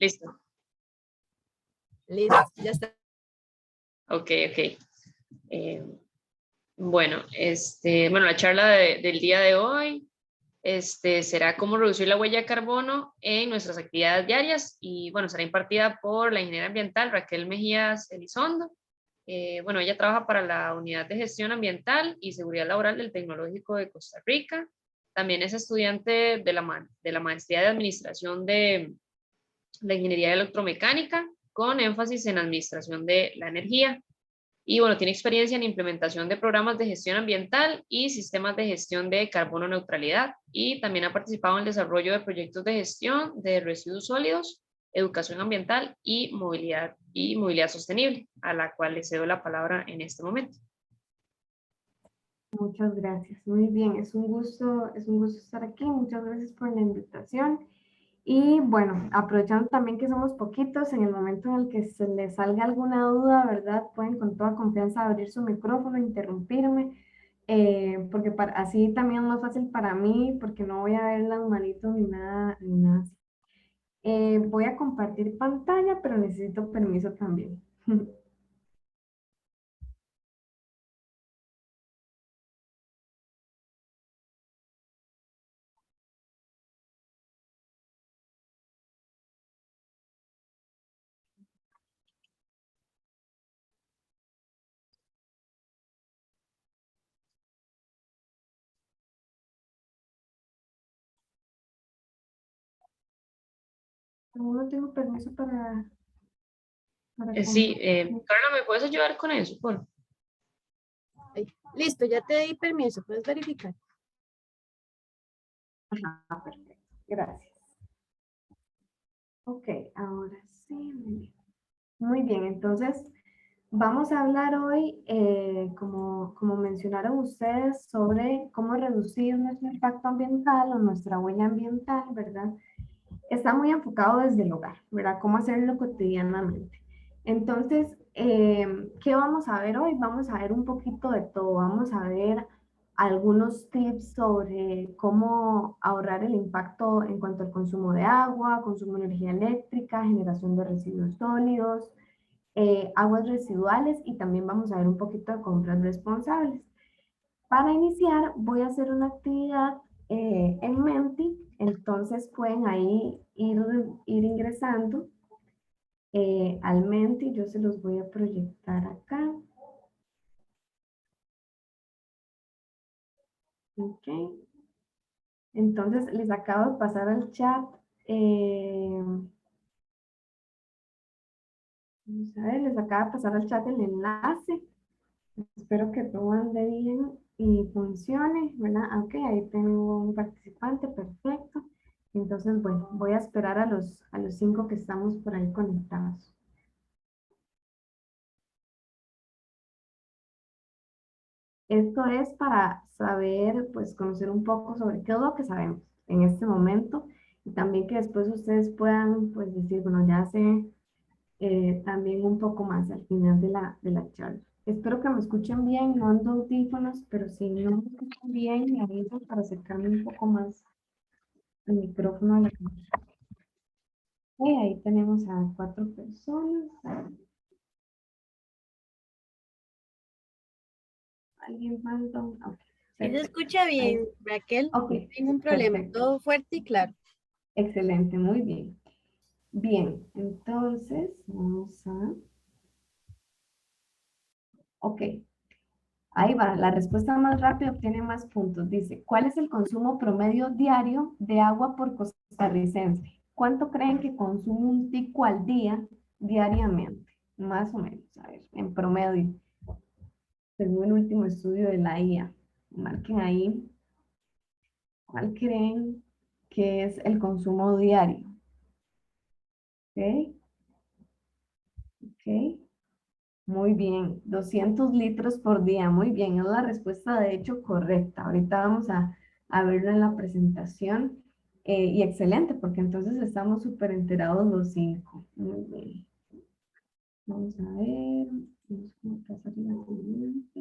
Listo. Listo, ya está. Ok. Bueno, bueno, la charla del día de hoy será cómo reducir la huella de carbono en nuestras actividades diarias y bueno, será impartida por la ingeniera ambiental Raquel Mejías Elizondo. Bueno, ella trabaja para la Unidad de Gestión Ambiental y Seguridad Laboral del Tecnológico de Costa Rica. También es estudiante de la Maestría de Administración de la Ingeniería Electromecánica con énfasis en Administración de la Energía. Y bueno, tiene experiencia en implementación de programas de gestión ambiental y sistemas de gestión de carbono neutralidad. Y también ha participado en el desarrollo de proyectos de gestión de residuos sólidos, educación ambiental y movilidad sostenible, a la cual le cedo la palabra en este momento. Muchas gracias. Muy bien, es un gusto estar aquí. Muchas gracias por la invitación. Y bueno, aprovechando también que somos poquitos, en el momento en el que se les salga alguna duda, ¿verdad? Pueden con toda confianza abrir su micrófono, interrumpirme, porque así también es más fácil para mí, porque no voy a ver las manitos ni nada, ni nada. Voy a compartir pantalla, pero necesito permiso también. No tengo permiso para Sí, compartir. Carla, ¿me puedes ayudar con eso? Por Ahí. Listo, ya te di permiso, puedes verificar. Ajá, perfecto. Gracias. Ok, ahora sí. Muy bien, entonces vamos a hablar hoy, como mencionaron ustedes, sobre cómo reducir nuestro impacto ambiental o nuestra huella ambiental, ¿verdad? Está muy enfocado desde el hogar, ¿verdad? Cómo hacerlo cotidianamente. Entonces, ¿qué vamos a ver hoy? Vamos a ver un poquito de todo. Vamos a ver algunos tips sobre cómo ahorrar el impacto en cuanto al consumo de agua, consumo de energía eléctrica, generación de residuos sólidos, aguas residuales y también vamos a ver un poquito de compras responsables. Para iniciar, voy a hacer una actividad en Menti, entonces pueden ahí ir ingresando al Menti, yo se los voy a proyectar acá. Ok. Entonces les acabo de pasar al chat. Vamos a ver, les acabo de pasar al chat el enlace. Espero que todo ande bien y funcione, ¿verdad? Ok, ahí tengo un participante, perfecto. Entonces, bueno, voy a esperar a los 5 que estamos por ahí conectados. Esto es para saber, pues, conocer un poco sobre qué es lo que sabemos en este momento y también que después ustedes puedan, pues, decir, bueno, ya sé también un poco más al final de la charla. Espero que me escuchen bien, no ando audífonos, pero si no me escuchan bien, me avisan para acercarme un poco más el micrófono a la cámara. Ahí tenemos a 4 personas. ¿Alguien falta? Okay, Si se perfecto. escucha bien, Raquel, Ok, no hay ningún problema, perfecto. todo fuerte y claro. Excelente, muy bien. Bien, entonces vamos a... Ok, ahí va. La respuesta más rápida obtiene más puntos. Dice, ¿cuál es el consumo promedio diario de agua por costarricense? ¿Cuánto creen que consume un tico al día diariamente? Más o menos, a ver, en promedio, según el último estudio de la IA. Marquen ahí, ¿cuál creen que es el consumo diario? ¿Ok? ¿Ok? Muy bien, 200 litros por día, muy bien, es la respuesta de hecho correcta. Ahorita vamos a verlo en la presentación y excelente, porque entonces estamos súper enterados los 5. Muy bien. Vamos a ver, vamos a pasar a la siguiente.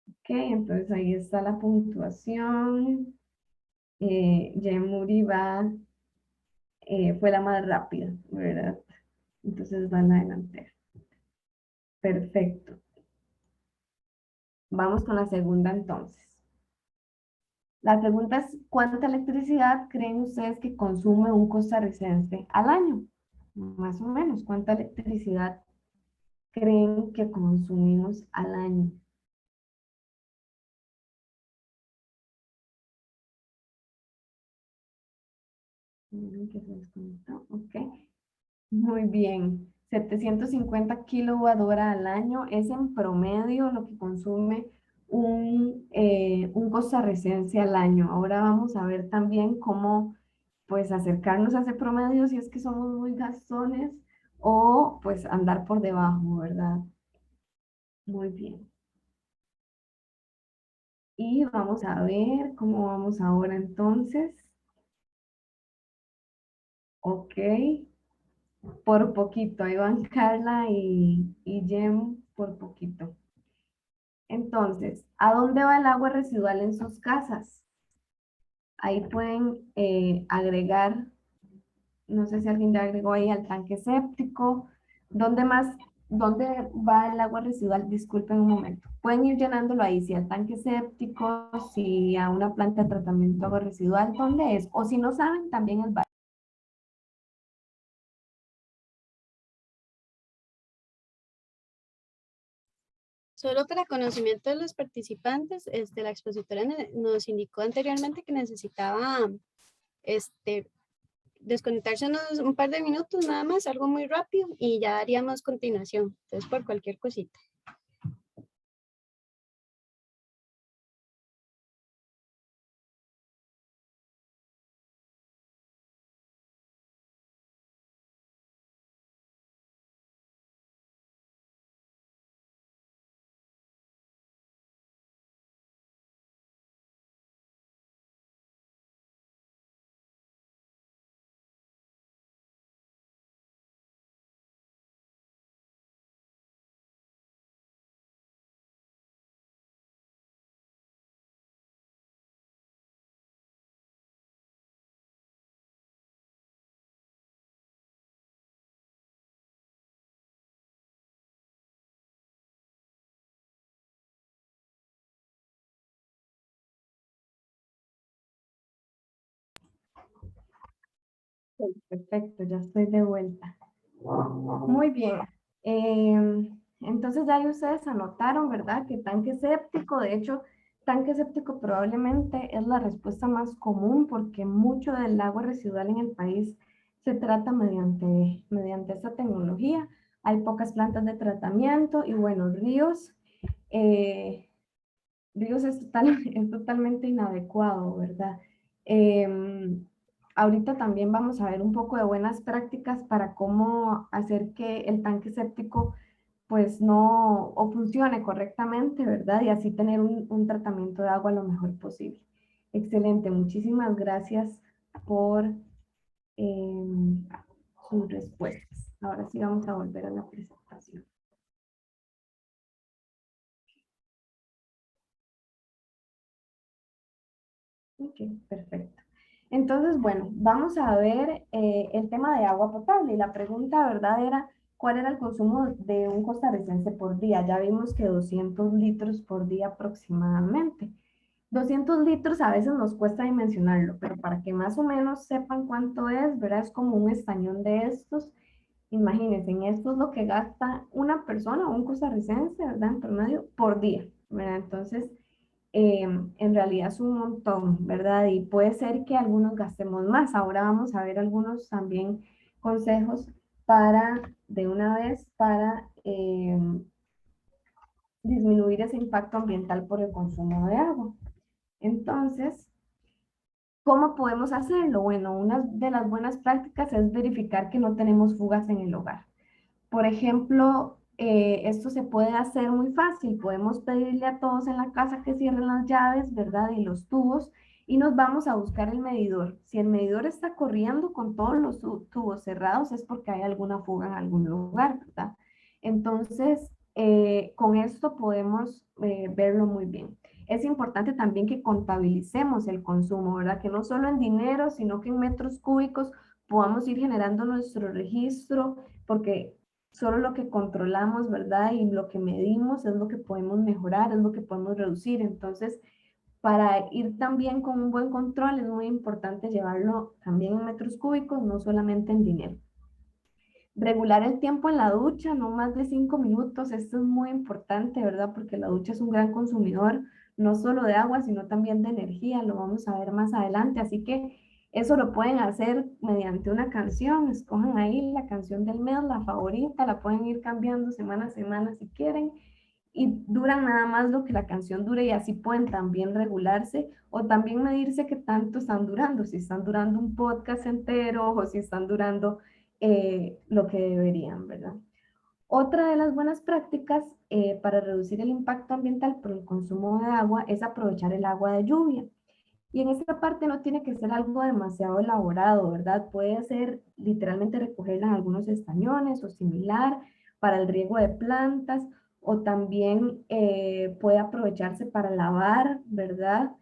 Ok, entonces ahí está la puntuación. Yemuri fue la más rápida, ¿verdad? Entonces va en la delantera. Perfecto. Vamos con la segunda entonces. La pregunta es, ¿cuánta electricidad creen ustedes que consume un costarricense al año? Más o menos, ¿cuánta electricidad creen que consumimos al año? Miren que se desconectó. Ok, muy bien. 750 kilowatt-hora al año es en promedio lo que consume un costarricense al año. Ahora vamos a ver también cómo pues acercarnos a ese promedio si es que somos muy gastones o pues andar por debajo, ¿verdad? Muy bien. Y vamos a ver cómo vamos ahora entonces. Ok, por poquito. Ahí van Carla y Jem por poquito. Entonces, ¿a dónde va el agua residual en sus casas? Ahí pueden agregar, no sé si alguien ya agregó ahí al tanque séptico. ¿Dónde más, dónde va el agua residual? Disculpen un momento. Pueden ir llenándolo ahí, si al tanque séptico, si a una planta de tratamiento de agua residual, ¿dónde es? O si no saben, también el baño. Solo para conocimiento de los participantes, la expositora nos indicó anteriormente que necesitaba este, desconectarse un par de minutos nada más, algo muy rápido, y ya haríamos continuación. Entonces, por cualquier cosita. Perfecto, ya estoy de vuelta. Muy bien. Entonces ya ahí ustedes anotaron, ¿verdad? Que tanque séptico, de hecho, tanque séptico probablemente es la respuesta más común porque mucho del agua residual en el país se trata mediante esta tecnología. Hay pocas plantas de tratamiento y bueno, eh, ríos es totalmente inadecuado, ¿verdad? Ahorita también vamos a ver un poco de buenas prácticas para cómo hacer que el tanque séptico pues no, o funcione correctamente, ¿verdad? Y así tener un tratamiento de agua lo mejor posible. Excelente, muchísimas gracias por sus respuestas. Ahora sí vamos a volver a la presentación. Ok, perfecto. Entonces, bueno, vamos a ver el tema de agua potable. Y la pregunta, ¿verdad? Era, ¿cuál era el consumo de un costarricense por día? Ya vimos que 200 litros por día aproximadamente. 200 litros a veces nos cuesta dimensionarlo, pero para que más o menos sepan cuánto es, ¿verdad? Es como un estañón de estos. Imagínense, en esto es lo que gasta una persona, un costarricense, ¿verdad? En promedio por día, ¿verdad? Entonces, en realidad es un montón, ¿verdad? Y puede ser que algunos gastemos más. Ahora vamos a ver algunos también consejos para, de una vez, para disminuir ese impacto ambiental por el consumo de agua. Entonces, ¿cómo podemos hacerlo? Bueno, una de las buenas prácticas es verificar que no tenemos fugas en el hogar. Por ejemplo, esto se puede hacer muy fácil. Podemos pedirle a todos en la casa que cierren las llaves, ¿verdad? Y los tubos y nos vamos a buscar el medidor. Si el medidor está corriendo con todos los tubos cerrados es porque hay alguna fuga en algún lugar, ¿verdad? Entonces, con esto podemos verlo muy bien. es importante también que contabilicemos el consumo, ¿verdad? Que no solo en dinero, sino que en metros cúbicos podamos ir generando nuestro registro, porque solo lo que controlamos, ¿verdad? Y lo que medimos es lo que podemos mejorar, es lo que podemos reducir. Entonces, para ir también con un buen control es muy importante llevarlo también en metros cúbicos, no solamente en dinero. Regular el tiempo en la ducha, no más de 5 minutos, esto es muy importante, ¿verdad? Porque la ducha es un gran consumidor, no solo de agua, sino también de energía, lo vamos a ver más adelante, así que eso lo pueden hacer mediante una canción, escojan ahí la canción del mes, la favorita, la pueden ir cambiando semana a semana si quieren, y duran nada más lo que la canción dure y así pueden también regularse o también medirse qué tanto están durando, si están durando un podcast entero o si están durando lo que deberían, ¿verdad? Otra de las buenas prácticas para reducir el impacto ambiental por el consumo de agua es aprovechar el agua de lluvia. Y en esta parte no tiene que ser algo demasiado elaborado, ¿verdad? Puede ser literalmente recogerla en algunos estañones o similar para el riego de plantas o también puede aprovecharse para lavar, ¿verdad?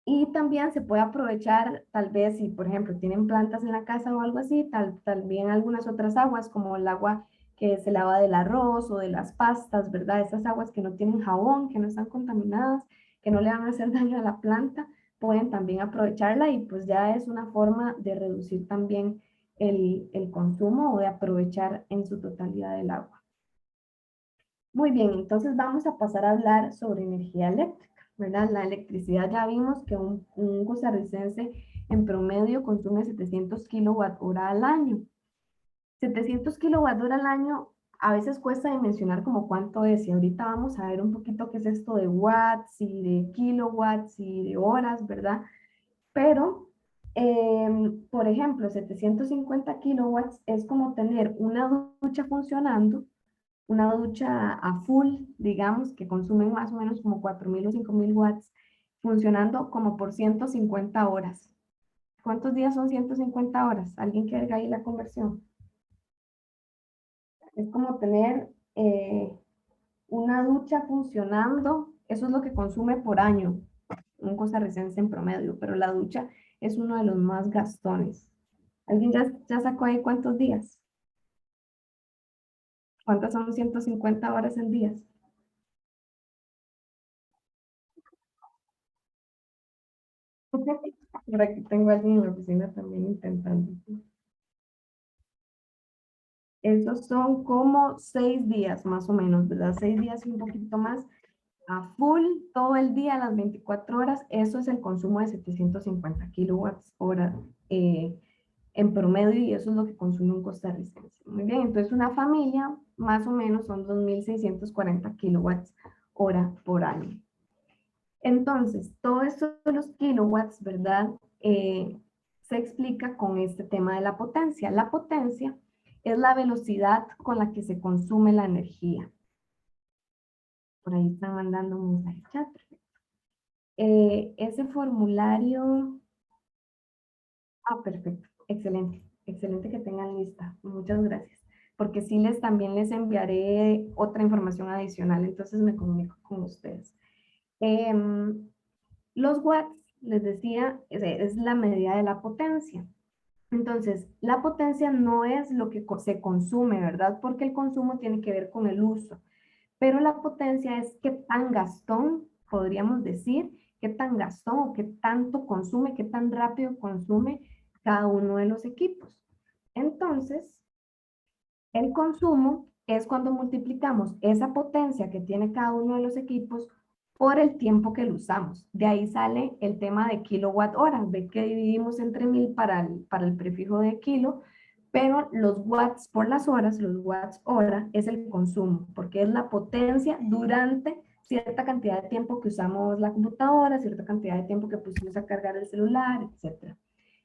Y también se puede aprovechar, tal vez, si por ejemplo tienen plantas en la casa o algo así, también algunas otras aguas, como el agua que se lava del arroz o de las pastas, ¿verdad? Esas aguas que no tienen jabón, que no están contaminadas, que no le van a hacer daño a la planta, pueden también aprovecharla y pues ya es una forma de reducir también el consumo o de aprovechar en su totalidad el agua. Muy bien, entonces vamos a pasar a hablar sobre energía eléctrica, ¿verdad? La electricidad ya vimos que un costarricense en promedio consume 700 kilowatt-hora al año. 700 kilowatt-hora al año a veces cuesta dimensionar como cuánto es y ahorita vamos a ver un poquito qué es esto de watts y de kilowatts y de horas, ¿verdad? Pero, por ejemplo, 750 kilowatts es como tener una ducha funcionando, una ducha a full, digamos, que consumen más o menos como 4.000 o 5.000 watts, funcionando como por 150 horas. ¿Cuántos días son 150 horas? ¿Alguien que haga ahí la conversión? Es como tener una ducha funcionando, eso es lo que consume por año un costarricense en promedio, pero la ducha es uno de los más gastones. ¿Alguien ya sacó ahí cuántos días? ¿Cuántas son 150 horas en días? Por aquí tengo a alguien en la oficina también intentando. Esos son como 6 días más o menos, ¿verdad? 6 días y un poquito más a full todo el día, las 24 horas. Eso es el consumo de 750 kilowatts hora en promedio y eso es lo que consume un costarricense. Muy bien, entonces una familia más o menos son 2.640 kilowatts hora por año. Entonces, todo esto de los kilowatts, ¿verdad? Se explica con este tema de la potencia. La potencia es la velocidad con la que se consume la energía. Por ahí están mandando un mensaje chat. Ese formulario... Ah, perfecto. Excelente. Excelente que tengan lista. Muchas gracias. Porque sí también les enviaré otra información adicional, entonces me comunico con ustedes. Los watts, les decía, es la medida de la potencia. Entonces, la potencia no es lo que se consume, ¿verdad? Porque el consumo tiene que ver con el uso. Pero la potencia es qué tan gastón, podríamos decir, qué tan gastón o qué tanto consume, qué tan rápido consume cada uno de los equipos. Entonces, el consumo es cuando multiplicamos esa potencia que tiene cada uno de los equipos por el tiempo que lo usamos. De ahí sale el tema de kilowatt hora. Ve que dividimos entre 1000 para el prefijo de kilo, pero los watts por las horas, los watts hora, es el consumo, porque es la potencia durante cierta cantidad de tiempo que usamos la computadora, cierta cantidad de tiempo que pusimos a cargar el celular, etc.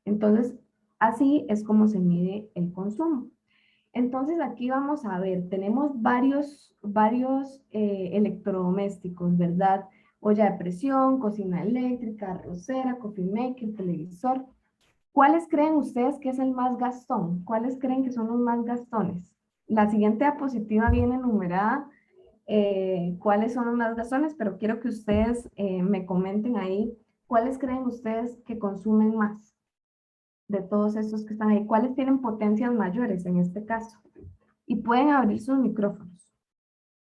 Entonces, así es como se mide el consumo. Entonces aquí vamos a ver, tenemos varios electrodomésticos, ¿verdad? Olla de presión, cocina eléctrica, arrocera, coffee maker, televisor. ¿Cuáles creen ustedes que es el más gastón? ¿Cuáles creen que son los más gastones? La siguiente diapositiva viene numerada cuáles son los más gastones, pero quiero que ustedes me comenten ahí cuáles creen ustedes que consumen más de todos estos que están ahí, cuáles tienen potencias mayores en este caso. Y pueden abrir sus micrófonos.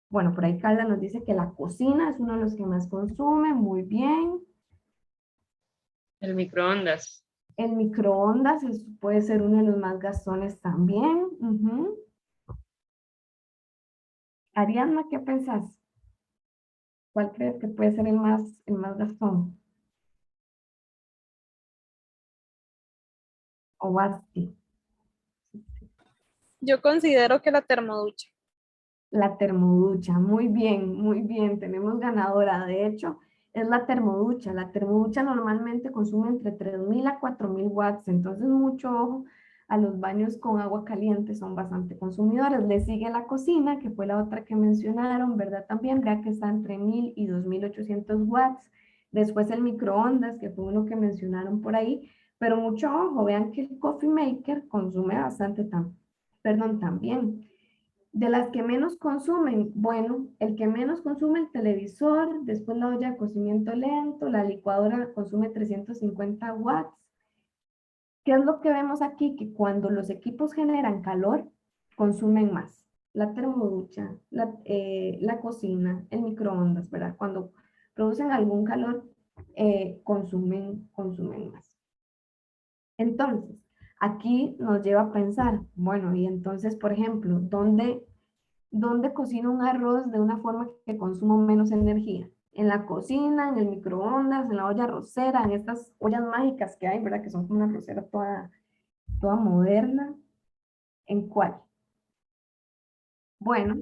Bueno, por ahí Carla nos dice que la cocina es uno de los que más consume, muy bien. El microondas. El microondas puede ser uno de los más gastones también. Ariadna, ¿qué pensás? ¿Cuál crees que puede ser el más gastón? O Basti. Yo considero que la termoducha. La termoducha, muy bien, tenemos ganadora. De hecho, es la termoducha. La termoducha normalmente consume entre 3.000 a 4.000 watts, entonces mucho ojo a los baños con agua caliente, son bastante consumidores. Le sigue la cocina, que fue la otra que mencionaron, ¿verdad? También, vea que está entre 1.000 y 2.800 watts. Después el microondas, que fue uno que mencionaron por ahí, pero mucho ojo, vean que el coffee maker consume bastante también. De las que menos consumen, bueno, el que menos consume el televisor, después la olla de cocimiento lento, la licuadora consume 350 watts. ¿Qué es lo que vemos aquí? Que cuando los equipos generan calor, consumen más. La termoducha, la cocina, el microondas, ¿verdad? Cuando producen algún calor, consumen más. Entonces, aquí nos lleva a pensar, bueno, y entonces, por ejemplo, ¿dónde cocino un arroz de una forma que consuma menos energía? En la cocina, en el microondas, en la olla arrocera, en estas ollas mágicas que hay, ¿verdad? Que son como una arrocera toda moderna. ¿En cuál? Bueno,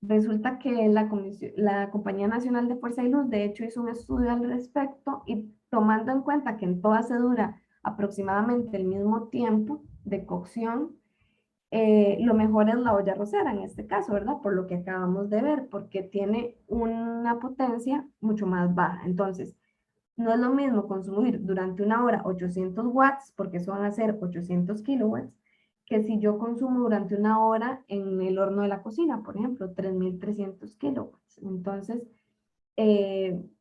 resulta que la Compañía Nacional de Fuerza y Luz, de hecho, hizo un estudio al respecto y tomando en cuenta que en todas se dura aproximadamente el mismo tiempo de cocción, lo mejor es la olla arrocera en este caso, ¿verdad? Por lo que acabamos de ver, porque tiene una potencia mucho más baja. Entonces, no es lo mismo consumir durante una hora 800 watts, porque eso van a ser 800 kilowatts, que si yo consumo durante una hora en el horno de la cocina, por ejemplo, 3.300 kilowatts. Entonces,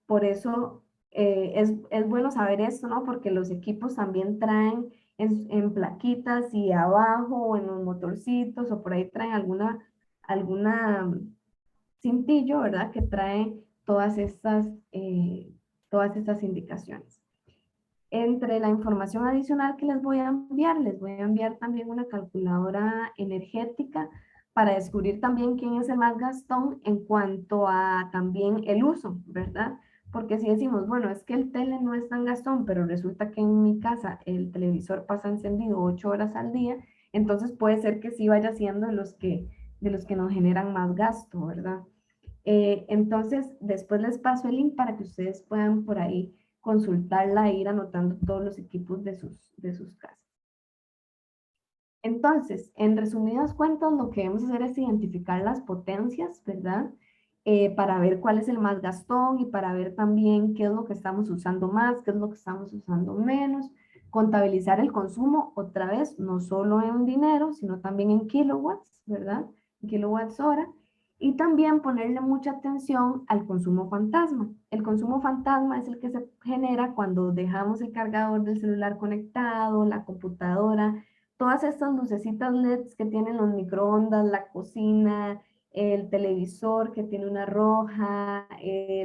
por eso es bueno saber esto, ¿no? Porque los equipos también traen en plaquitas y abajo o en los motorcitos o por ahí traen alguna cintillo, ¿verdad? Que trae todas estas indicaciones. Entre la información adicional que les voy a enviar también una calculadora energética para descubrir también quién es el más gastón en cuanto a también el uso, ¿verdad? Porque si decimos, bueno, es que el tele no es tan gastón, pero resulta que en mi casa el televisor pasa encendido 8 horas al día, entonces puede ser que sí vaya siendo de los que nos generan más gasto, ¿verdad? Entonces, después les paso el link para que ustedes puedan por ahí consultarla e ir anotando todos los equipos de sus casas. Entonces, en resumidas cuentas, lo que debemos hacer es identificar las potencias, ¿verdad? Para ver cuál es el más gastón y para ver también qué es lo que estamos usando más, qué es lo que estamos usando menos. Contabilizar el consumo, otra vez, no solo en dinero, sino también en kilowatts, ¿verdad? En kilowatts hora. Y también ponerle mucha atención al consumo fantasma. El consumo fantasma es el que se genera cuando dejamos el cargador del celular conectado, la computadora, todas estas lucecitas LEDs que tienen los microondas, la cocina, el televisor que tiene una roja,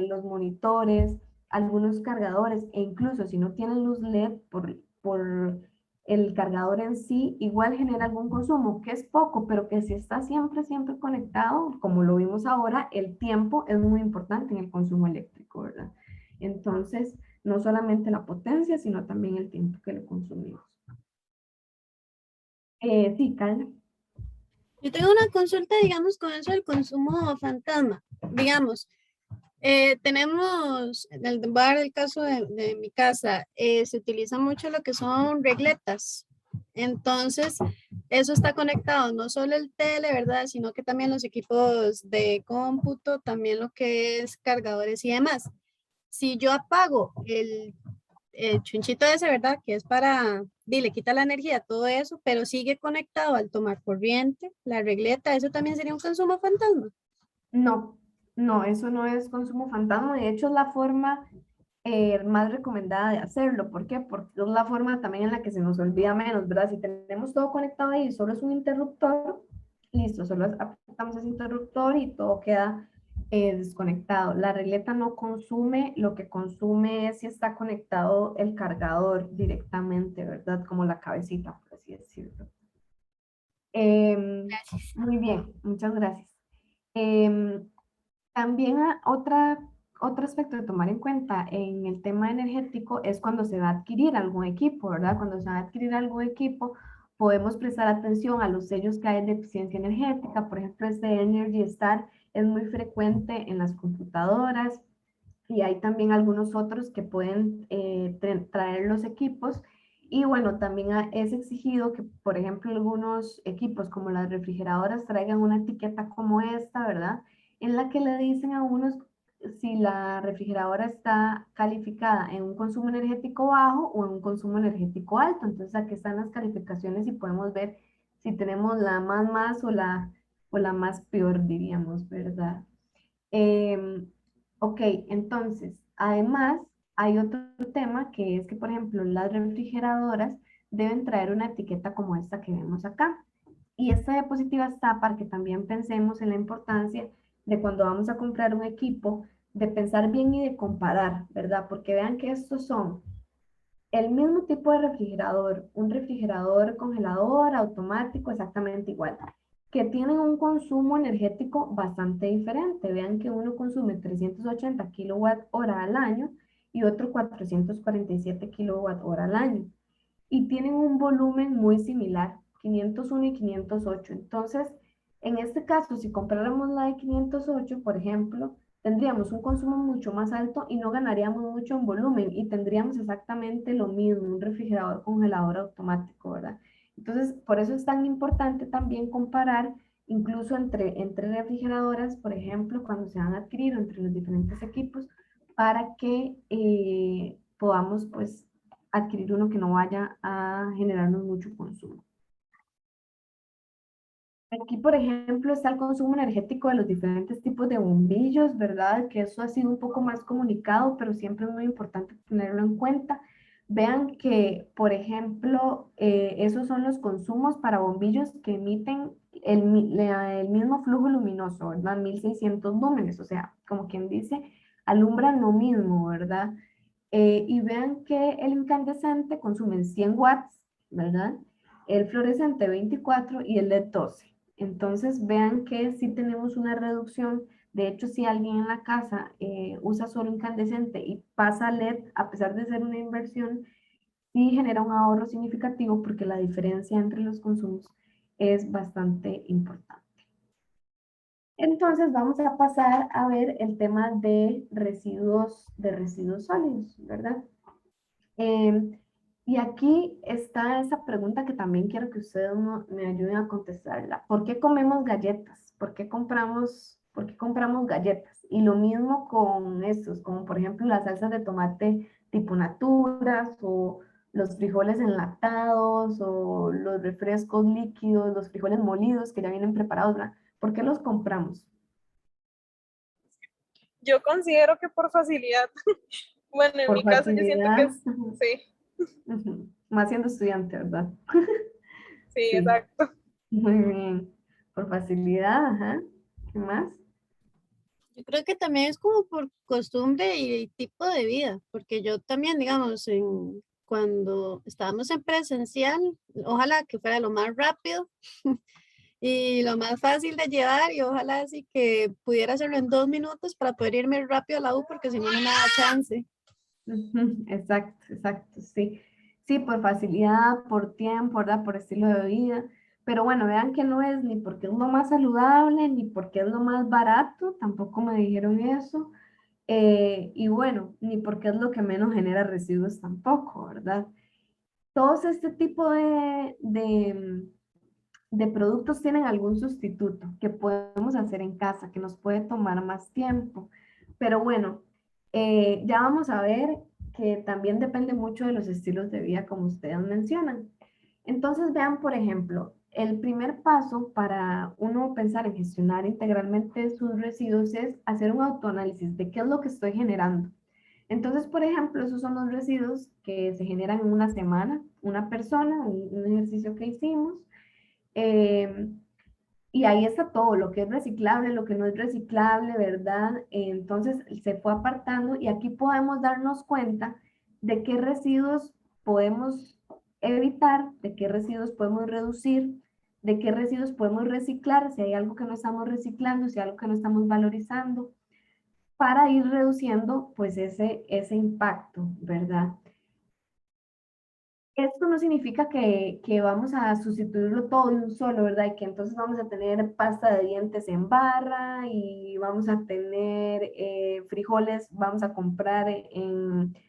los monitores, algunos cargadores, e incluso si no tienen luz LED por el cargador en sí, igual genera algún consumo, que es poco, pero que si está siempre conectado, como lo vimos ahora, el tiempo es muy importante en el consumo eléctrico, ¿verdad? Entonces, no solamente la potencia, sino también el tiempo que lo consumimos. Sí, Carla. Yo tengo una consulta, digamos, con eso del consumo fantasma. Digamos, voy a dar el caso de mi casa, se utiliza mucho lo que son regletas. Entonces, eso está conectado, no solo el tele, ¿verdad? Sino que también los equipos de cómputo, también lo que es cargadores y demás. Si yo apago el chunchito ese, ¿verdad? Que es para, le quita la energía, todo eso, pero sigue conectado al tomar corriente, la regleta, eso también sería un consumo fantasma. No, No, eso no es consumo fantasma. De hecho, es la forma más recomendada de hacerlo. ¿Por qué? Porque es la forma también en la que se nos olvida menos, ¿verdad? Si tenemos todo conectado ahí, solo es un interruptor, listo, solo apretamos ese interruptor y todo queda desconectado. La regleta no consume, lo que consume es si está conectado el cargador directamente, ¿verdad? Como la cabecita, por así decirlo. Muy bien, muchas gracias. Em, También otro aspecto de tomar en cuenta en el tema energético es cuando se va a adquirir algún equipo, ¿verdad? Cuando se va a adquirir algún equipo, podemos prestar atención a los sellos que hay de eficiencia energética. Por ejemplo, este Energy Star es muy frecuente en las computadoras y hay también algunos otros que pueden traer los equipos. Y bueno, también es exigido que, por ejemplo, algunos equipos como las refrigeradoras traigan una etiqueta como esta, ¿verdad? En la que le dicen a unos si la refrigeradora está calificada en un consumo energético bajo o en un consumo energético alto. Entonces aquí están las calificaciones y podemos ver si tenemos la más o la más peor, diríamos, ¿verdad? Em, ok, entonces, además hay otro tema que es que, por ejemplo, las refrigeradoras deben traer una etiqueta como esta que vemos acá. Y esta diapositiva está para que también pensemos en la importancia de cuando vamos a comprar un equipo, de pensar bien y de comparar, ¿verdad? Porque vean que estos son el mismo tipo de refrigerador, un refrigerador congelador automático exactamente igual, que tienen un consumo energético bastante diferente. Vean que uno consume 380 kilowatt hora al año y otro 447 kilowatt hora al año. Y tienen un volumen muy similar, 501 y 508. Entonces, en este caso, si compráramos la de 508, por ejemplo, tendríamos un consumo mucho más alto y no ganaríamos mucho en volumen y tendríamos exactamente lo mismo, un refrigerador congelador automático, ¿verdad? Entonces, por eso es tan importante también comparar incluso entre refrigeradoras, por ejemplo, cuando se van a adquirir entre los diferentes equipos, para que podamos pues adquirir uno que no vaya a generarnos mucho consumo. Aquí, por ejemplo, está el consumo energético de los diferentes tipos de bombillos, ¿verdad? Que eso ha sido un poco más comunicado, pero siempre es muy importante tenerlo en cuenta. Vean que, por ejemplo, esos son los consumos para bombillos que emiten el mismo flujo luminoso, ¿verdad? 1600 lúmenes, o sea, como quien dice, alumbran lo mismo, ¿verdad? Y vean que el incandescente consume 100 watts, ¿verdad? El fluorescente 24 y el LED 12. Entonces vean que sí tenemos una reducción. De hecho, si alguien en la casa usa solo incandescente y pasa LED, a pesar de ser una inversión, sí genera un ahorro significativo porque la diferencia entre los consumos es bastante importante. Entonces vamos a pasar a ver el tema de residuos sólidos, ¿verdad? Y aquí está esa pregunta que también quiero que ustedes me ayuden a contestarla. ¿Por qué comemos galletas? Por qué compramos galletas? Y lo mismo con estos, como por ejemplo las salsas de tomate tipo naturas o los frijoles enlatados o los refrescos líquidos, los frijoles molidos que ya vienen preparados, ¿verdad? ¿Por qué los compramos? Yo considero que por facilidad. Bueno, en Por mi caso yo siento que facilidad, es, sí, más siendo estudiante, ¿verdad? sí, Sí. exacto. Muy bien. Por facilidad, ajá. ¿Qué más? Yo creo que también es como por costumbre y tipo de vida, porque yo también, digamos, cuando estábamos en presencial, ojalá que fuera lo más rápido y lo más fácil de llevar y ojalá así que pudiera hacerlo en 2 minutos para poder irme rápido a la U porque si no, no me da chance. Ujú, exacto, exacto, sí. Sí, por facilidad, por tiempo, ¿verdad? Por estilo de vida. Pero bueno, vean que no es ni porque es lo más saludable, ni porque es lo más barato, tampoco me dijeron eso. Y bueno, ni porque es lo que menos genera residuos tampoco, ¿verdad? Todos este tipo de productos tienen algún sustituto que podemos hacer en casa, que nos puede tomar más tiempo. Pero bueno, ya vamos a ver que también depende mucho de los estilos de vida, como ustedes mencionan. Entonces, vean, por ejemplo, el primer paso para uno pensar en gestionar integralmente sus residuos es hacer un autoanálisis de qué es lo que estoy generando. Entonces, por ejemplo, esos son los residuos que se generan en una semana, una persona, un ejercicio que hicimos. Y ahí está todo, lo que es reciclable, lo que no es reciclable, ¿verdad? Entonces se fue apartando y aquí podemos darnos cuenta de qué residuos podemos evitar, de qué residuos podemos reducir, de qué residuos podemos reciclar, si hay algo que no estamos reciclando, si hay algo que no estamos valorizando, para ir reduciendo pues ese impacto, ¿verdad? Esto no significa que vamos a sustituirlo todo de un solo, ¿verdad? Y que entonces vamos a tener pasta de dientes en barra y vamos a tener frijoles, vamos a comprar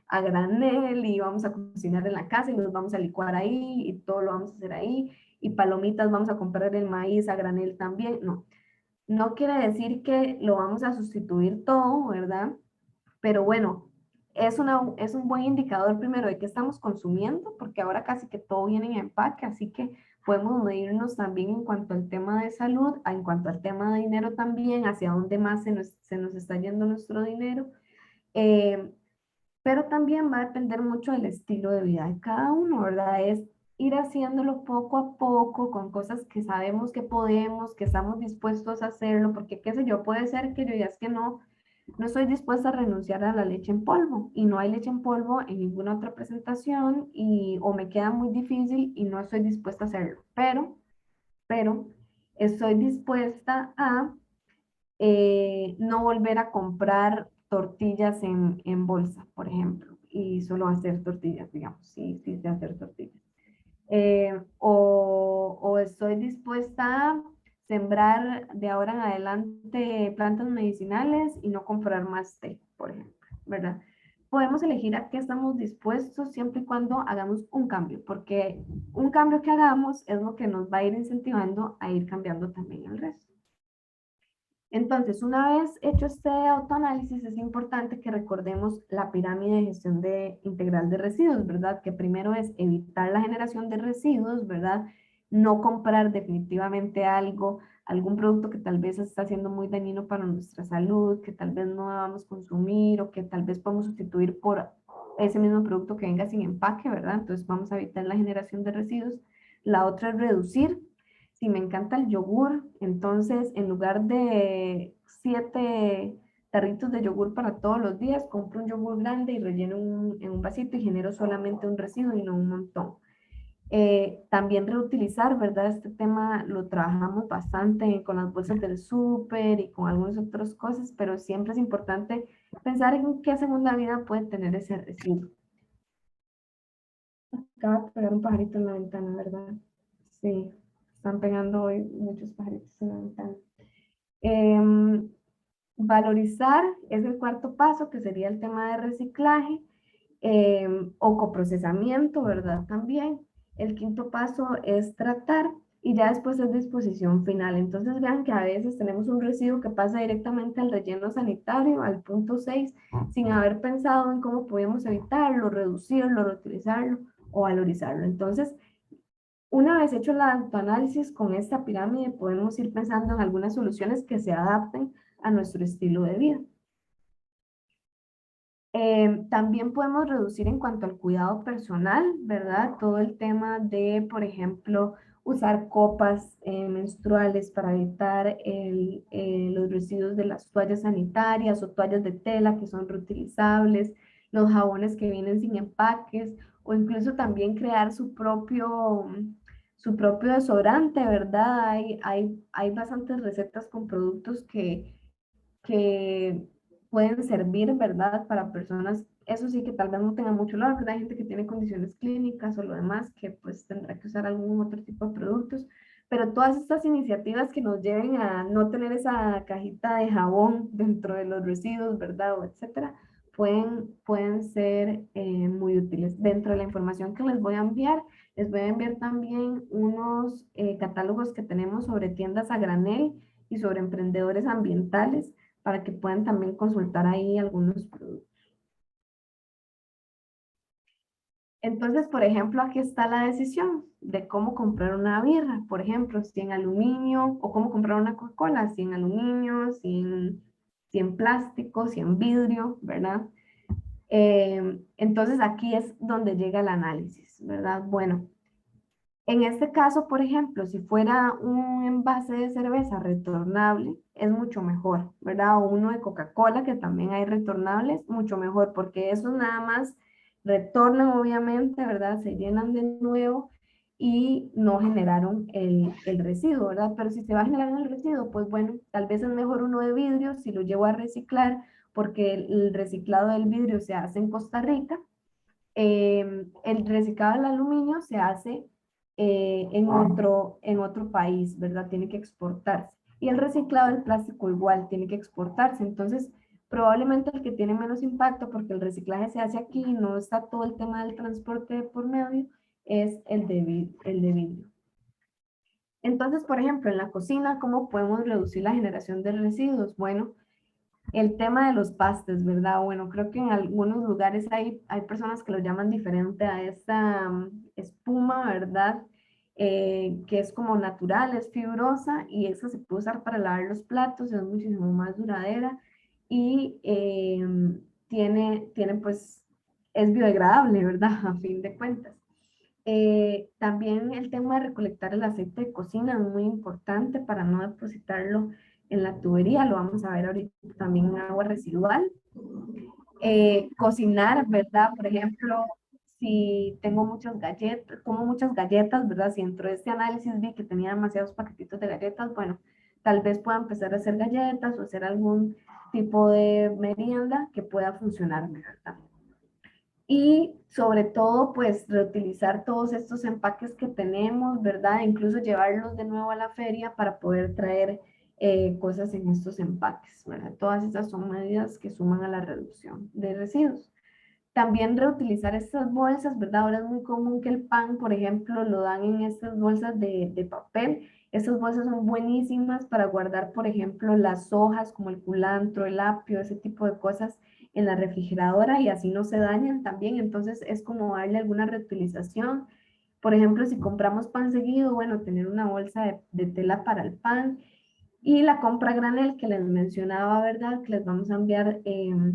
a granel y vamos a cocinar en la casa y los vamos a licuar ahí y todo lo vamos a hacer ahí. Y palomitas, vamos a comprar el maíz a granel también. No, no quiere decir que lo vamos a sustituir todo, ¿verdad? Pero bueno, es un buen indicador primero de qué estamos consumiendo, porque ahora casi que todo viene en empaque, así que podemos medirnos también en cuanto al tema de salud, en cuanto al tema de dinero también, hacia dónde más se nos está yendo nuestro dinero. Eh, pero también va a depender mucho del estilo de vida de cada uno, ¿verdad? Es ir haciéndolo poco a poco con cosas que sabemos que podemos, que estamos dispuestos a hacerlo, porque qué sé yo, puede ser que yo digas que no estoy dispuesta a renunciar a la leche en polvo y no hay leche en polvo en ninguna otra presentación o me queda muy difícil y no estoy dispuesta a hacerlo, pero estoy dispuesta a no volver a comprar tortillas en bolsa, por ejemplo, y solo hacer tortillas, digamos, sí, sí sé hacer tortillas. O estoy dispuesta a sembrar de ahora en adelante plantas medicinales y no comprar más té, por ejemplo, ¿verdad? Podemos elegir a qué estamos dispuestos siempre y cuando hagamos un cambio, porque un cambio que hagamos es lo que nos va a ir incentivando a ir cambiando también el resto. Entonces, una vez hecho este autoanálisis, es importante que recordemos la pirámide de gestión integral de residuos, ¿verdad? Que primero es evitar la generación de residuos, ¿verdad? No comprar definitivamente algún producto que tal vez está siendo muy dañino para nuestra salud, que tal vez no debamos consumir o que tal vez podemos sustituir por ese mismo producto que venga sin empaque, ¿verdad? Entonces, vamos a evitar la generación de residuos. La otra es reducir. Si me encanta el yogur, entonces en lugar de 7 tarritos de yogur para todos los días, compro un yogur grande y relleno en un vasito y genero solamente un residuo y no un montón. También reutilizar, ¿verdad? Este tema lo trabajamos bastante con las bolsas del súper y con algunas otras cosas, pero siempre es importante pensar en qué segunda vida puede tener ese residuo. Acaba de pegar un pajarito en la ventana, ¿verdad? Sí. Están pegando hoy muchos pajaritos en la ventana. Valorizar es el cuarto paso, que sería el tema de reciclaje o coprocesamiento, ¿verdad? También. El quinto paso es tratar y ya después es disposición final. Entonces vean que a veces tenemos un residuo que pasa directamente al relleno sanitario, al punto 6, sin haber pensado en cómo podemos evitarlo, reducirlo, reutilizarlo o valorizarlo. Entonces, una vez hecho el autoanálisis con esta pirámide, podemos ir pensando en algunas soluciones que se adapten a nuestro estilo de vida. También podemos reducir en cuanto al cuidado personal, ¿verdad? Todo el tema de, por ejemplo, usar copas menstruales para evitar los residuos de las toallas sanitarias o toallas de tela que son reutilizables, los jabones que vienen sin empaques o incluso también crear su propio desodorante, ¿verdad? Hay bastantes recetas con productos que pueden servir, ¿verdad? Para personas, eso sí que tal vez no tengan mucho olor, ¿verdad? Hay gente que tiene condiciones clínicas o lo demás, que pues tendrá que usar algún otro tipo de productos, pero todas estas iniciativas que nos lleven a no tener esa cajita de jabón dentro de los residuos, ¿verdad? O etcétera, pueden ser muy útiles. Dentro de la información que les voy a enviar también unos catálogos que tenemos sobre tiendas a granel y sobre emprendedores ambientales para que puedan también consultar ahí algunos productos. Entonces, por ejemplo, aquí está la decisión de cómo comprar una birra, por ejemplo, si en aluminio, o cómo comprar una Coca-Cola, si en aluminio, si en plástico, si en vidrio, ¿verdad? Entonces aquí es donde llega el análisis, ¿verdad? Bueno, en este caso, por ejemplo, si fuera un envase de cerveza retornable, es mucho mejor, ¿verdad? O uno de Coca-Cola, que también hay retornables, mucho mejor, porque esos nada más retornan, obviamente, ¿verdad? Se llenan de nuevo y no generaron el residuo, ¿verdad? Pero si se va a generar el residuo, pues bueno, tal vez es mejor uno de vidrio si lo llevo a reciclar, porque el reciclado del vidrio se hace en Costa Rica. El reciclado del aluminio se hace en otro país, ¿verdad? Tiene que exportarse. Y el reciclado del plástico igual, tiene que exportarse. Entonces, probablemente el que tiene menos impacto, porque el reciclaje se hace aquí y no está todo el tema del transporte por medio, es el de vidrio. Entonces, por ejemplo, en la cocina, ¿cómo podemos reducir la generación de residuos? Bueno, el tema de los pastes, ¿verdad? Bueno, creo que en algunos lugares hay personas que lo llaman diferente a esta espuma, ¿verdad? Que es como natural, es fibrosa y esa se puede usar para lavar los platos, es muchísimo más duradera y tiene pues, es biodegradable, ¿verdad? A fin de cuentas. También el tema de recolectar el aceite de cocina es muy importante para no depositarlo en la tubería, lo vamos a ver ahorita también en agua residual. Cocinar, ¿verdad? Por ejemplo, si tengo muchas galletas, como muchas galletas, ¿verdad? Si dentro de este análisis vi que tenía demasiados paquetitos de galletas, bueno, tal vez pueda empezar a hacer galletas o hacer algún tipo de merienda que pueda funcionar, ¿verdad? Y sobre todo, pues reutilizar todos estos empaques que tenemos, ¿verdad? Incluso llevarlos de nuevo a la feria para poder traer cosas en estos empaques, ¿verdad? Todas estas son medidas que suman a la reducción de residuos. También reutilizar estas bolsas, ¿verdad? Ahora es muy común que el pan, por ejemplo, lo dan en estas bolsas de papel. Estas bolsas son buenísimas para guardar, por ejemplo, las hojas como el culantro, el apio, ese tipo de cosas en la refrigeradora y así no se dañan también. Entonces es como darle alguna reutilización. Por ejemplo, si compramos pan seguido, bueno, tener una bolsa de tela para el pan. Y la compra a granel que les mencionaba, ¿verdad? Que les vamos a enviar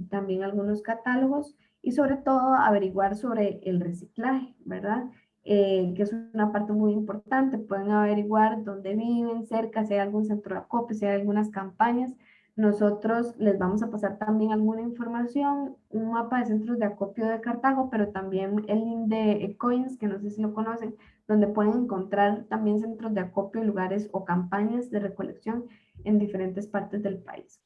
también algunos catálogos y sobre todo averiguar sobre el reciclaje, ¿verdad? Que es una parte muy importante. Pueden averiguar dónde viven, cerca, si hay algún centro de acopio, si hay algunas campañas. Nosotros les vamos a pasar también alguna información, un mapa de centros de acopio de Cartago, pero también el link de Ecoins, que no sé si lo conocen, donde pueden encontrar también centros de acopio, lugares o campañas de recolección en diferentes partes del país.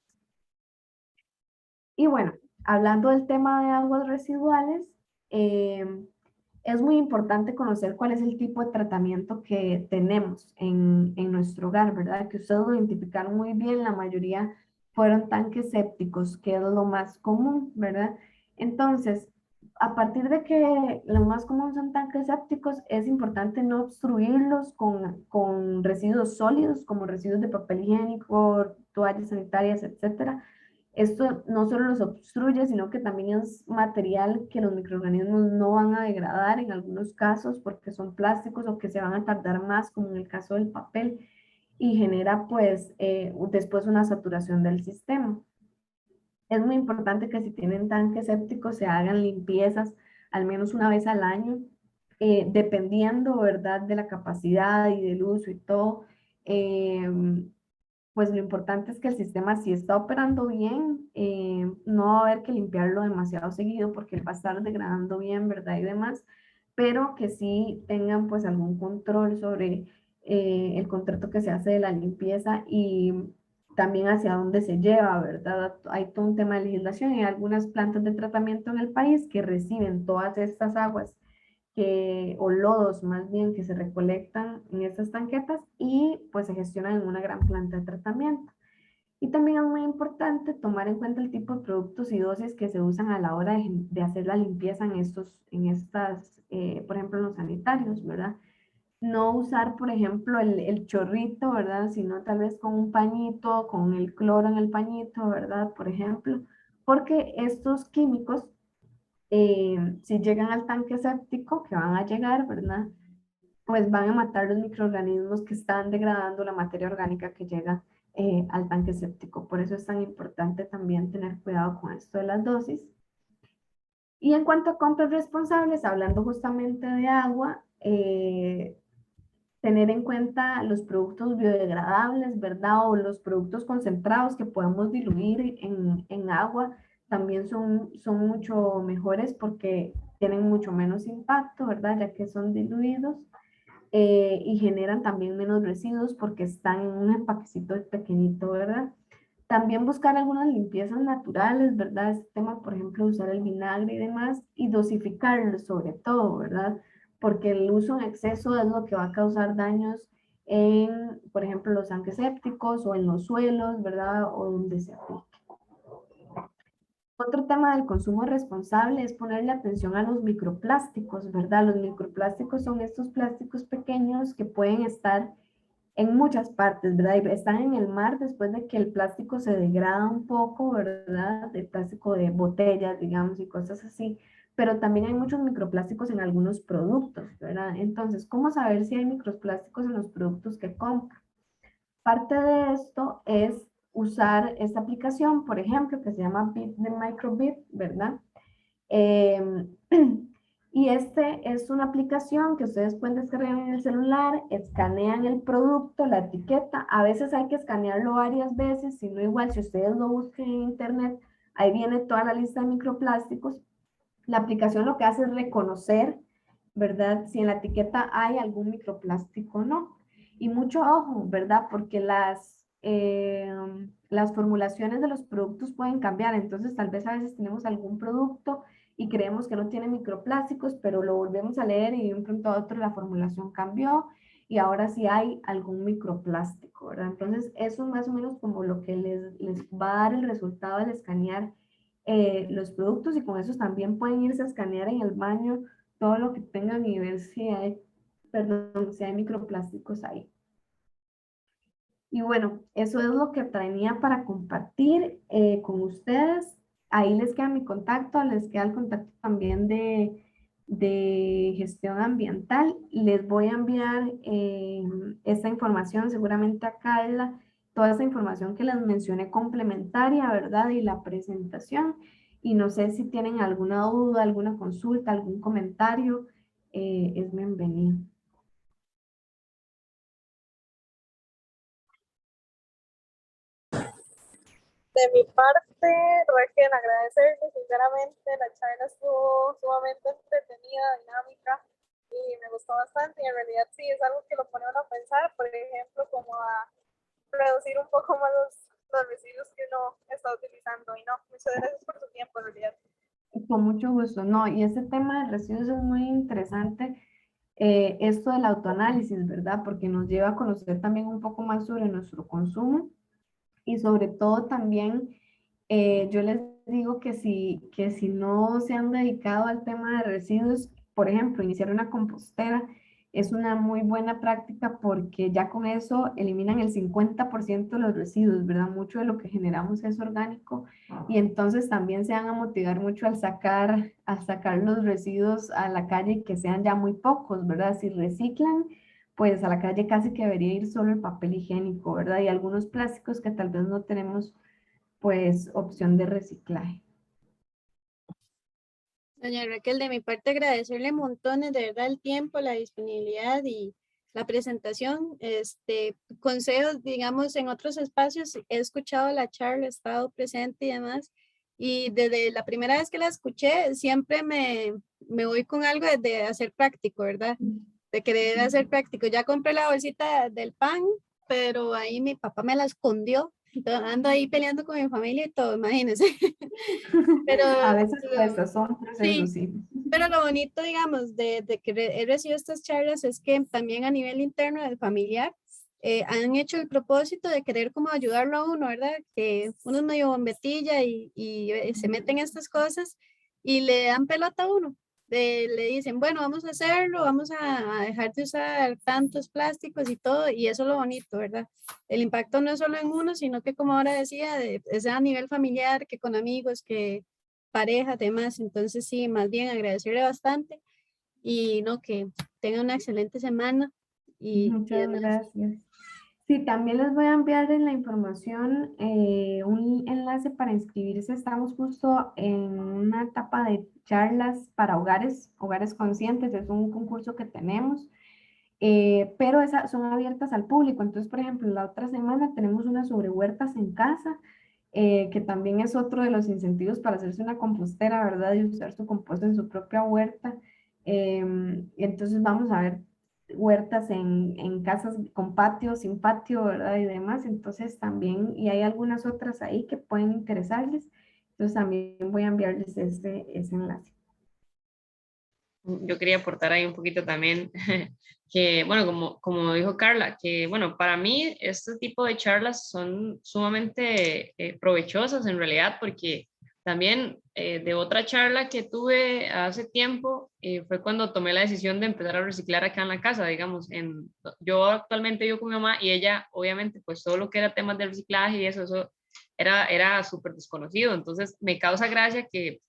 Y bueno, hablando del tema de aguas residuales, es muy importante conocer cuál es el tipo de tratamiento que tenemos en nuestro hogar, ¿verdad? Que ustedes lo identificaron muy bien, la mayoría fueron tanques sépticos, que es lo más común, ¿verdad? Entonces, a partir de que lo más común son tanques sépticos, es importante no obstruirlos con residuos sólidos, como residuos de papel higiénico, toallas sanitarias, etcétera. Esto no solo los obstruye, sino que también es material que los microorganismos no van a degradar en algunos casos porque son plásticos o que se van a tardar más, como en el caso del papel, y genera pues después una saturación del sistema. Es muy importante que si tienen tanques sépticos se hagan limpiezas al menos una vez al año, dependiendo, ¿verdad?, de la capacidad y del uso y todo. Pues lo importante es que el sistema sí está operando bien, no va a haber que limpiarlo demasiado seguido porque él va a estar degradando bien, ¿verdad? Y demás, pero que sí tengan pues algún control sobre el contrato que se hace de la limpieza y también hacia dónde se lleva, ¿verdad? Hay todo un tema de legislación y hay algunas plantas de tratamiento en el país que reciben todas estas aguas o lodos más bien que se recolectan en estas tanquetas y pues se gestionan en una gran planta de tratamiento. Y también es muy importante tomar en cuenta el tipo de productos y dosis que se usan a la hora de hacer la limpieza por ejemplo, en los sanitarios, ¿verdad? No usar, por ejemplo, el chorrito, ¿verdad? Sino tal vez con un pañito, con el cloro en el pañito, ¿verdad? Por ejemplo, porque estos químicos si llegan al tanque séptico, que van a llegar, ¿verdad? Pues van a matar los microorganismos que están degradando la materia orgánica que llega al tanque séptico. Por eso es tan importante también tener cuidado con esto de las dosis. Y en cuanto a compras responsables, hablando justamente de agua, tener en cuenta los productos biodegradables, ¿verdad? O los productos concentrados que podemos diluir en agua, también son mucho mejores porque tienen mucho menos impacto, ¿verdad? Ya que son diluidos y generan también menos residuos porque están en un empaquecito pequeñito, ¿verdad? También buscar algunas limpiezas naturales, ¿verdad? Este tema, por ejemplo, usar el vinagre y demás, y dosificarlo sobre todo, ¿verdad? Porque el uso en exceso es lo que va a causar daños en, por ejemplo, los antisépticos o en los suelos, ¿verdad? O donde se aplique. Otro tema del consumo responsable es ponerle atención a los microplásticos, ¿verdad? Los microplásticos son estos plásticos pequeños que pueden estar en muchas partes, ¿verdad? Y están en el mar después de que el plástico se degrada un poco, ¿verdad? El plástico de botellas, digamos, y cosas así. Pero también hay muchos microplásticos en algunos productos, ¿verdad? Entonces, ¿cómo saber si hay microplásticos en los productos que compro? Parte de esto es usar esta aplicación, por ejemplo, que se llama Bit de Microbit, ¿verdad? Eh, y este es una aplicación que ustedes pueden descargar en el celular, escanean el producto, la etiqueta, a veces hay que escanearlo varias veces, si no igual si ustedes lo buscan en internet, ahí viene toda la lista de microplásticos. La aplicación lo que hace es reconocer, ¿verdad? Si en la etiqueta hay algún microplástico o no. Y mucho ojo, ¿verdad? Porque las formulaciones de los productos pueden cambiar. Entonces, tal vez a veces tenemos algún producto y creemos que no tiene microplásticos, pero lo volvemos a leer y de un pronto a otro la formulación cambió y ahora sí hay algún microplástico, ¿verdad? Entonces, eso es más o menos como lo que les va a dar el resultado al escanear los productos y con eso también pueden irse a escanear en el baño todo lo que tengan y ver si hay, perdón, si hay microplásticos ahí. Y bueno, eso es lo que tenía para compartir con ustedes. Ahí les queda mi contacto, les queda el contacto también de gestión ambiental. Les voy a enviar esta información seguramente a Carla, toda esa información que les mencioné complementaria, ¿verdad? Y la presentación. Y no sé si tienen alguna duda, alguna consulta, algún comentario, es bienvenido. De mi parte, Raquel, agradecerle sinceramente, la charla estuvo sumamente entretenida, dinámica y me gustó bastante y en realidad sí, es algo que lo pone uno a pensar, por ejemplo, como a reducir un poco más los residuos que uno está utilizando y no, muchas gracias por su tiempo en realidad. Con mucho gusto, no, y este tema de residuos es muy interesante, esto del autoanálisis, ¿verdad? Porque nos lleva a conocer también un poco más sobre nuestro consumo y sobre todo también yo les digo que si no se han dedicado al tema de residuos, por ejemplo, iniciar una compostera es una muy buena práctica porque ya con eso eliminan el 50% de los residuos, ¿verdad? Mucho de lo que generamos es orgánico y entonces también se van a motivar mucho al sacar los residuos a la calle y que sean ya muy pocos, ¿verdad? Si reciclan, pues a la calle casi que debería ir solo el papel higiénico, ¿verdad? Y algunos plásticos que tal vez no tenemos pues opción de reciclaje. Doña Raquel, de mi parte agradecerle montones de verdad el tiempo, la disponibilidad y la presentación. Consejos, digamos, en otros espacios he escuchado la charla, he estado presente y demás. Y desde la primera vez que la escuché, siempre me voy con algo de hacer práctico, ¿verdad? De querer hacer práctico. Ya compré la bolsita del pan, pero ahí mi papá me la escondió. Ando ahí peleando con mi familia y todo, imagínense. Pero A veces cuesta, son procesos, sí, sí. pero lo bonito, digamos, de que he recibido estas charlas es que también a nivel interno del familiar han hecho el propósito de querer como ayudarlo a uno, ¿verdad? Que uno es medio bombetilla y se meten en estas cosas y le dan pelota a uno. Le dicen, bueno, vamos a hacerlo, vamos a dejar de usar tantos plásticos y todo, y eso es lo bonito, ¿verdad? El impacto no es solo en uno, sino que como ahora decía, es a nivel familiar, que con amigos, que parejas, demás. Entonces sí, más bien agradecerle bastante y no, que tenga una excelente semana y Muchas demás. gracias. Sí, también les voy a enviar en la información un enlace para inscribirse. Estamos justo en una etapa de charlas para hogares, hogares conscientes. Es un concurso que tenemos, pero esas son abiertas al público. Entonces, por ejemplo, la otra semana tenemos una sobre huertas en casa, que también es otro de los incentivos para hacerse una compostera, ¿verdad? Y usar su composta en su propia huerta. Entonces vamos a ver huertas en casas con patio, sin patio, ¿verdad? Y demás. Entonces también, y hay algunas otras ahí que pueden interesarles. Entonces también voy a enviarles ese enlace. Yo quería aportar ahí un poquito también que, bueno, como dijo Carla, que, bueno, para mí este tipo de charlas son sumamente provechosas en realidad, porque también de otra charla que tuve hace tiempo fue cuando tomé la decisión de empezar a reciclar acá en la casa, digamos, yo actualmente vivo con mi mamá y ella, obviamente, pues todo lo que era temas de reciclaje y eso era súper desconocido, entonces me causa gracia que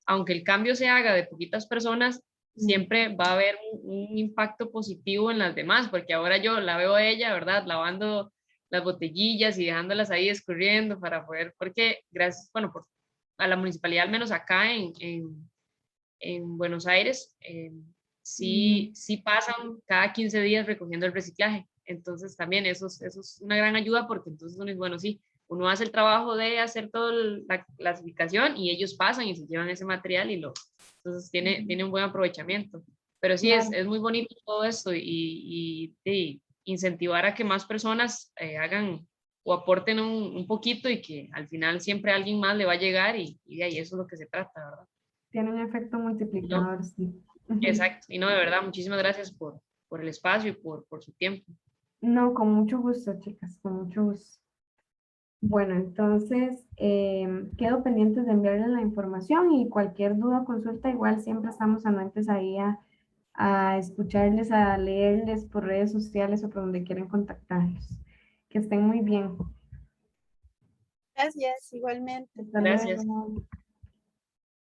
aunque el cambio se haga de poquitas personas, siempre va a haber un impacto positivo en las demás, porque ahora yo la veo a ella, ¿verdad? Lavando las botellillas y dejándolas ahí escurriendo para poder, porque gracias, bueno, a la municipalidad, al menos acá en Buenos Aires, sí, sí pasan cada 15 días recogiendo el reciclaje. Entonces también eso es una gran ayuda porque entonces uno es, bueno, sí, uno hace el trabajo de hacer toda la clasificación y ellos pasan y se llevan ese material entonces tiene un buen aprovechamiento. Pero sí, Claro. es muy bonito todo esto y incentivar a que más personas hagan o aporten un poquito y que al final siempre a alguien más le va a llegar y de ahí eso es lo que se trata, ¿verdad? Tiene un efecto Y no, multiplicador, sí. exacto. Y no, de verdad, muchísimas gracias por el espacio y por su tiempo. No, con mucho gusto, chicas, con mucho gusto. Bueno, entonces quedo pendientes de enviarles la información y cualquier duda o consulta, igual siempre estamos anuentes ahí a escucharles, a leerles por redes sociales o por donde quieran contactarlos. Que estén muy bien. Gracias, igualmente. Hasta Gracias. luego.